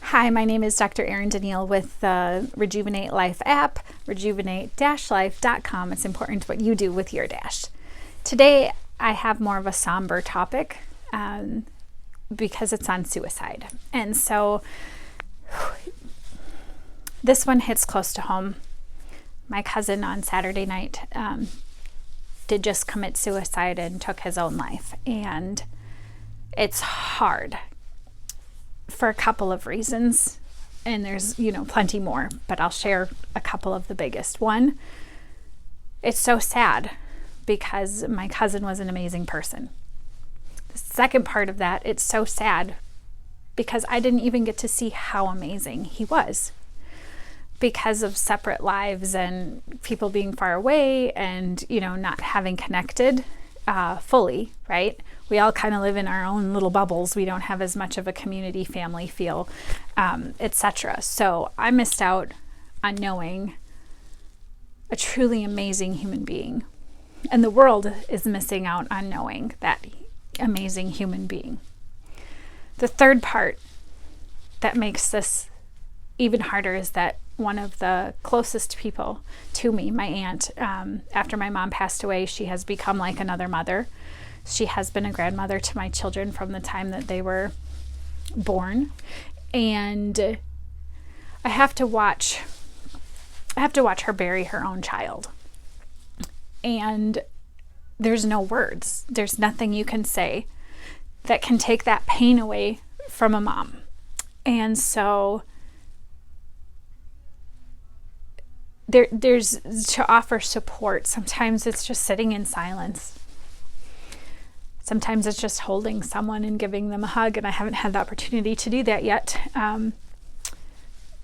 Hi, my name is Dr. Erin Danielle with the Rejuvenate Life app, rejuvenate-life.com. It's important what you do with your dash. Today, I have more of a somber topic because it's on suicide. And so this one hits close to home. My cousin on Saturday night did just commit suicide and took his own life. And it's hard for a couple of reasons, and there's plenty more, but I'll share a couple of the biggest. One, it's so sad because my cousin was an amazing person. The second part of that, it's so sad because I didn't even get to see how amazing he was because of separate lives and people being far away and not having connected fully, right? We all kind of live in our own little bubbles. We don't have as much of a community family feel, etc. So I missed out on knowing a truly amazing human being. And the world is missing out on knowing that amazing human being. The third part that makes this even harder is that one of the closest people to me, my aunt, after my mom passed away, she has become like another mother. She has been a grandmother to my children from the time that they were born. And I have to watch her bury her own child. And there's no words. There's nothing you can say that can take that pain away from a mom. And so there's to offer support. Sometimes it's just sitting in silence. Sometimes it's just holding someone and giving them a hug, and I haven't had the opportunity to do that yet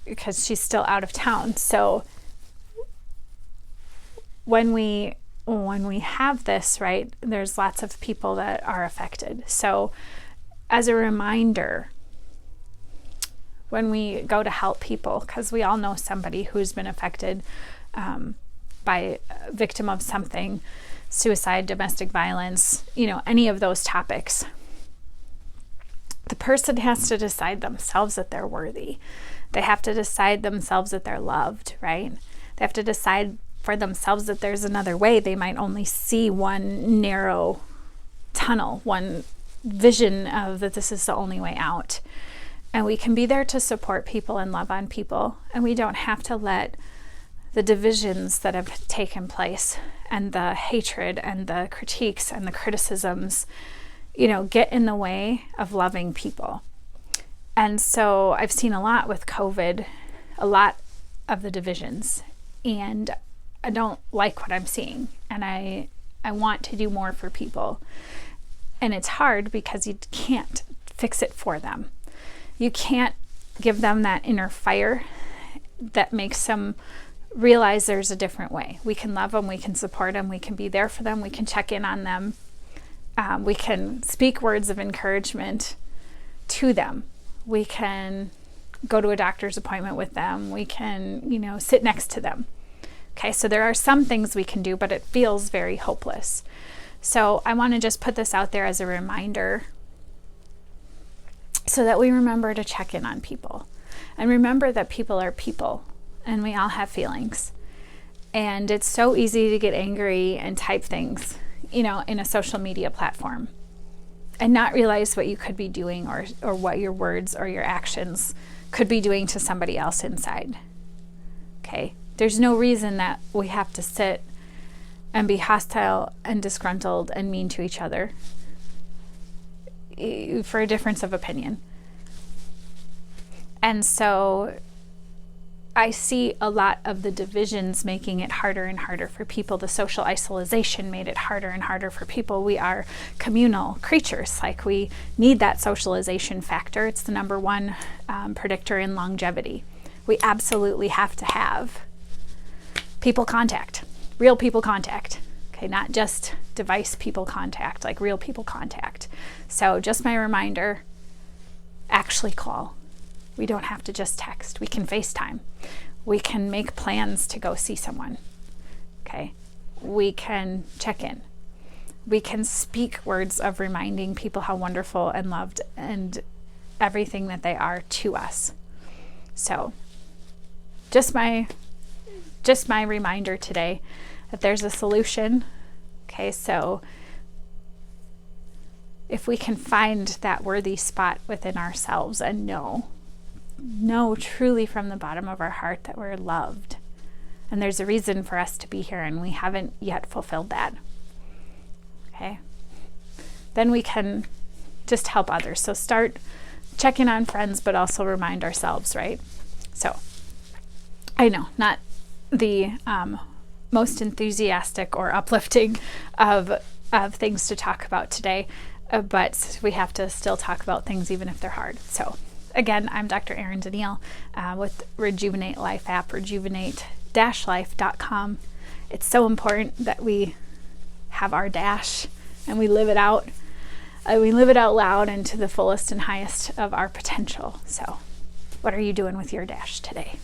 because she's still out of town. So when we have this, right, there's lots of people that are affected. So as a reminder, when we go to help people, because we all know somebody who's been affected by a victim of something, suicide, domestic violence, any of those topics, the person has to decide themselves that they're worthy. They have to decide themselves that they're loved, right? They have to decide for themselves that there's another way. They might only see one narrow tunnel, one vision of that this is the only way out. And we can be there to support people and love on people. And we don't have to let the divisions that have taken place and the hatred and the critiques and the criticisms, get in the way of loving people. And so I've seen a lot with COVID, a lot of the divisions, and I don't like what I'm seeing. And I want to do more for people. And it's hard because you can't fix it for them. You can't give them that inner fire that makes them realize there's a different way. We can love them, we can support them, we can be there for them, we can check in on them, we can speak words of encouragement to them, we can go to a doctor's appointment with them, we can, sit next to them. Okay, so there are some things we can do, but it feels very hopeless. So I want to just put this out there as a reminder so that we remember to check in on people and remember that people are people and we all have feelings. And it's so easy to get angry and type things, in a social media platform and not realize what you could be doing or what your words or your actions could be doing to somebody else inside. Okay, there's no reason that we have to sit and be hostile and disgruntled and mean to each other for a difference of opinion. And so I see a lot of the divisions making it harder and harder for people. The social isolation made it harder and harder for people. We are communal creatures. Like, we need that socialization factor. It's the number one predictor in longevity. We absolutely have to have people contact, real people contact. Okay, not just device people contact, like real people contact. So just my reminder, actually call. We don't have to just text. We can FaceTime. We can make plans to go see someone. Okay, we can check in. We can speak words of reminding people how wonderful and loved and everything that they are to us. So just my reminder today that there's a solution. Okay, so if we can find that worthy spot within ourselves and know truly from the bottom of our heart that we're loved, and there's a reason for us to be here and we haven't yet fulfilled that, okay, then we can just help others. So start checking on friends, but also remind ourselves, right? So I know, not the most enthusiastic or uplifting of things to talk about today, but we have to still talk about things even if they're hard. So again, I'm Dr. Erin Danielle with Rejuvenate Life app, rejuvenate-life.com. It's so important that we have our dash and we live it out. We live it out loud and to the fullest and highest of our potential. So what are you doing with your dash today?